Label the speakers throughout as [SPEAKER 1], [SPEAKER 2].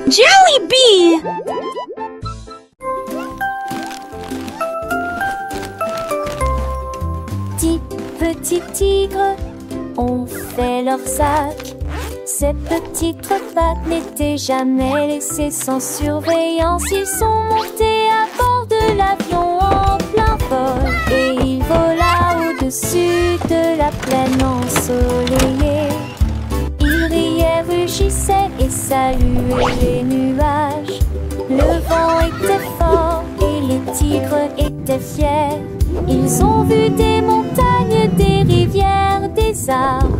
[SPEAKER 1] Jollibee!
[SPEAKER 2] Petits tigres ont fait leur sac. Ces petites pattes n'étaient jamais laissées sans surveillance. Ils sont montés à bord de l'avion en plein vol et il vola au-dessus de la plaine ensoleillée. Il riait, rugissait et saluait les nuages. Le vent était fort et les tigres étaient fiers. Ils ont vu des montagnes, des rivières, des arbres.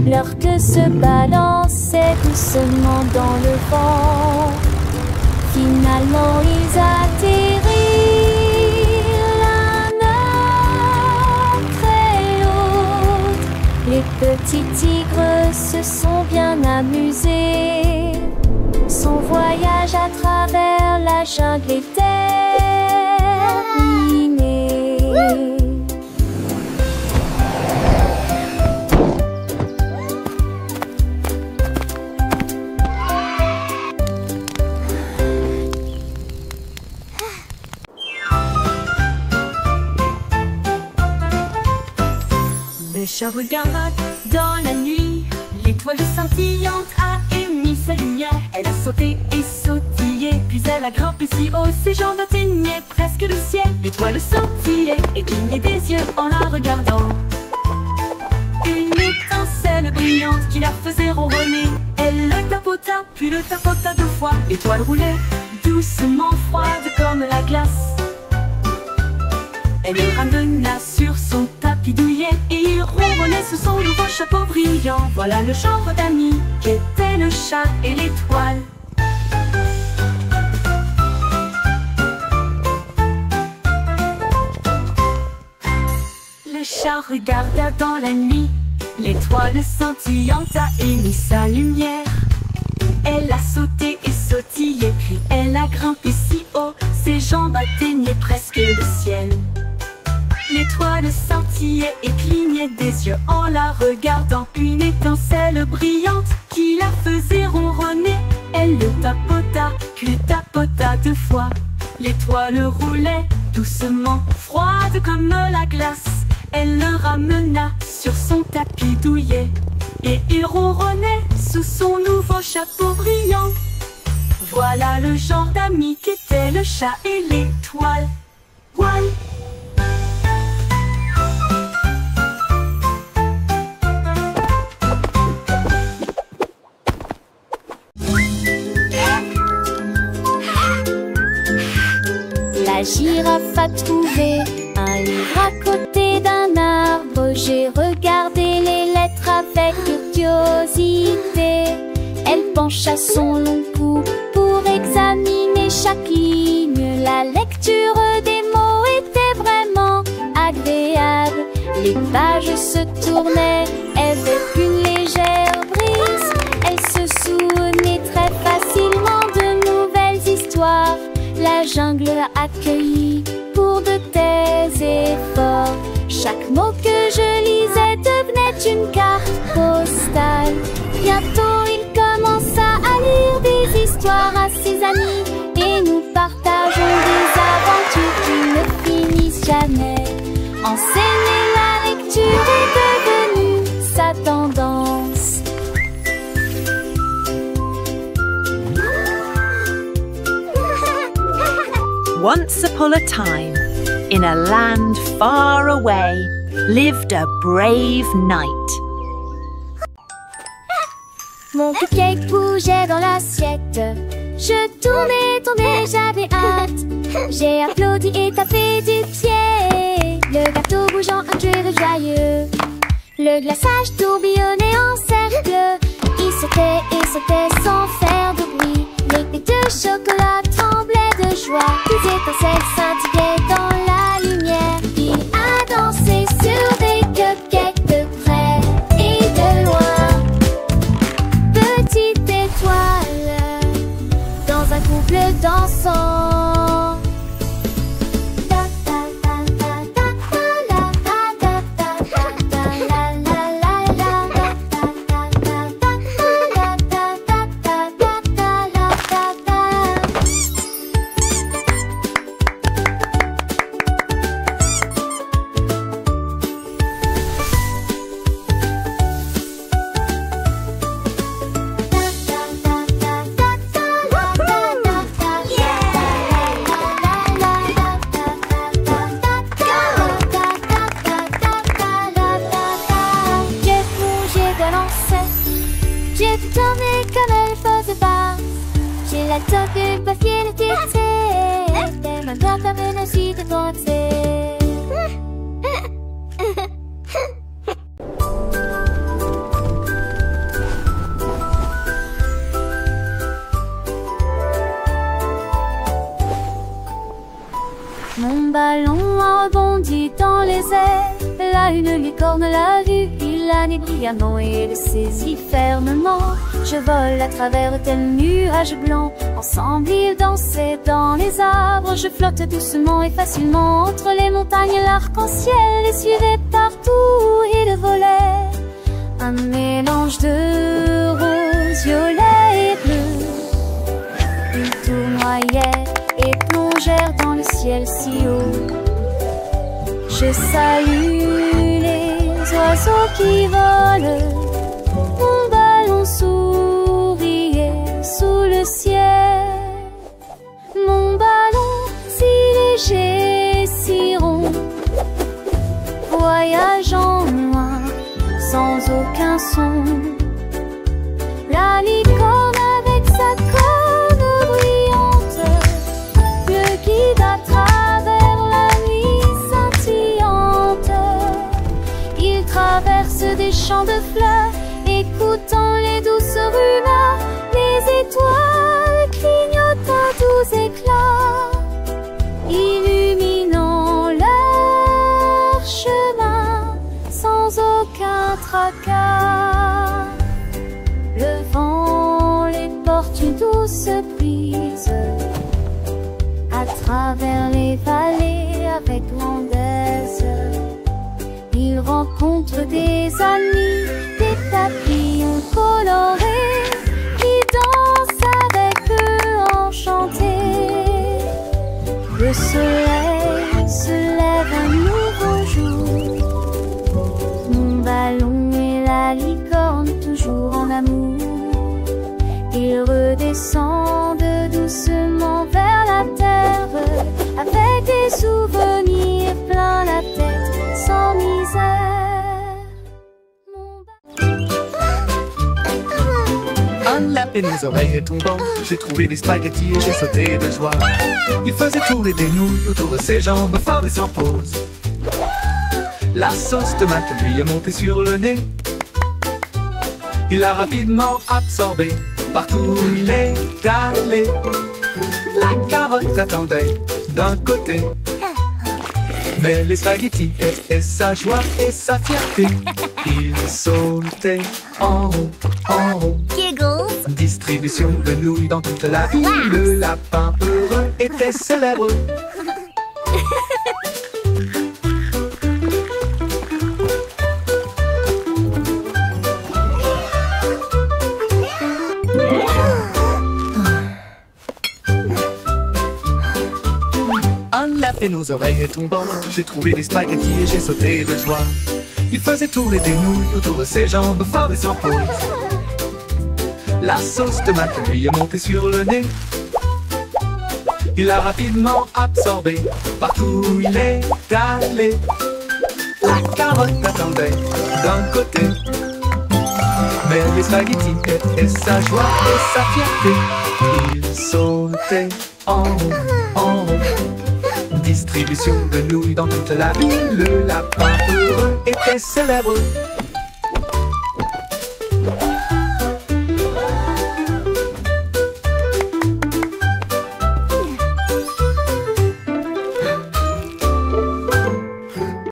[SPEAKER 2] Leur queue se balançait doucement dans le vent. Finalement, ils atterrirent l'un après l'autre. Les petits tigres se sont bien amusés. Son voyage à travers la jungle est terminé.
[SPEAKER 3] Le chat regarde dans la nuit. L'étoile scintillante a émis sa lumière. Elle a sauté et sautillé, puis elle a grimpé si haut, ses jambes atteignaient presque le ciel. L'étoile scintillait et clignait des yeux en la regardant. Une étincelle brillante qui la faisait ronronner. Elle le tapota, puis le tapota 2 fois. L'étoile roulait doucement, froide comme la glace. Elle le ramena sur son tapis douillet et il ronronnait sous son nouveau chapeau brillant. Voilà le genre d'amis qu'étaient le chat et l'étoile. Le chat regarda dans la nuit. L'étoile scintillante a émis sa lumière. Elle a sauté et sautillé, puis elle a grimpé si haut, ses jambes atteignaient presque le ciel. L'étoile scintillait et clignait des yeux en la regardant. Une étincelle brillante qui la faisait ronronner. Elle le tapota, puis le tapota 2 fois. L'étoile roulait doucement, froide comme la glace. Elle le ramena sur son tapis douillet et il ronronnait sous son nouveau chapeau brillant. Voilà le genre d'amis qu'étaient le chat et l'étoile. One.
[SPEAKER 2] La girafe a trouvé un livre à côté d'un arbre. J'ai regardé les lettres avec curiosité. Elle pencha son long cou pour examiner chaque ligne. La lecture des mots était vraiment agréable. Les pages se tournaient avec une légère brise. Elle se souvenait très facilement de nouvelles histoires. La jungle a accueilli pour de tels efforts. Chaque mot que je lisais devenait une carte postale. Bientôt il commença à lire des histoires à ses amis et nous partageons des aventures qui ne finissent jamais. Enseigner la lecture est devenu sa tendance.
[SPEAKER 1] Once upon a time, in a land far away, lived a brave knight.
[SPEAKER 2] Mon cupcake bougeait dans l'assiette. Je tournais, j'avais hâte. J'ai applaudi et tapé du pied. Le gâteau bougeant, un jeu joyeux. Le glaçage tourbillonnait en cercle. Il sautait et sautait sans faire de bruit. Les dés de chocolat tremblaient de joie. Les étincelles scintillaient dans la lumière. Il a dansé sur des cupcakes de près et de loin. Petite étoile dans un couple dansant. était déterminée comme elle faisait farce. J'ai la toque du papier de dictée. Et ma mère comme aussi de pensée. Mon ballon a rebondi dans les airs. Là, une licorne l'a vu, il l'a nez brillamment et le saisit fermement. Je vole à travers tel nuage blanc. Ensemble, ils dansaient dans les arbres. Je flotte doucement et facilement entre les montagnes. L'arc-en-ciel les suivait partout. Il volait un mélange de rose, violet et bleu. Ils tournoyaient et plongèrent dans le ciel si haut. Je salue les oiseaux qui volent. Mon ballon souriait sous le ciel. Mon ballon si léger, si rond, voyageant loin sans aucun son. La licorne avec sa corne brillante me guide à travers la nuit scintillante. Il traverse des champs de fleurs, écoutant les douces rumeurs. Les étoiles clignotent à doux éclats, illuminant leur chemin sans aucun tracas. Le vent les porte une douce brise à travers les vallées avec grandesse. Ils rencontrent des amis, des papillons colorés qui dansent avec eux enchantés. Le soleil se lève un nouveau jour. Mon ballon et la licorne toujours en amour. Ils redescendent doucement vers la terre avec des souvenirs plein la tête sans misère.
[SPEAKER 4] Un lapin aux oreilles tombant, j'ai trouvé des spaghettis et j'ai sauté de joie. Il faisait tourner des nouilles autour de ses jambes, fort et sans pause. La sauce tomate lui est montée sur le nez. Il l'a rapidement absorbée, partout où il est allé. La carotte attendait d'un côté, mais les spaghettis étaient sa joie et sa fierté. Il sautait en rond, en rond.
[SPEAKER 2] Giggles.
[SPEAKER 4] Distribution de nouilles dans toute la ville. Le lapin heureux était célèbre. Un lapin aux oreilles tombant, j'ai trouvé des spaghettis et j'ai sauté de joie. Il faisait tourner des nouilles autour de ses jambes, fort et sans pause. La sauce tomate lui est montée sur le nez. Il l'a rapidement absorbée, partout où il est allé. La carotte attendait d'un côté, mais les spaghettis étaient sa joie et sa fierté. Il sautait en rond, en rond. Distribution de nouilles dans toute la ville. Le lapin heureux était célèbre.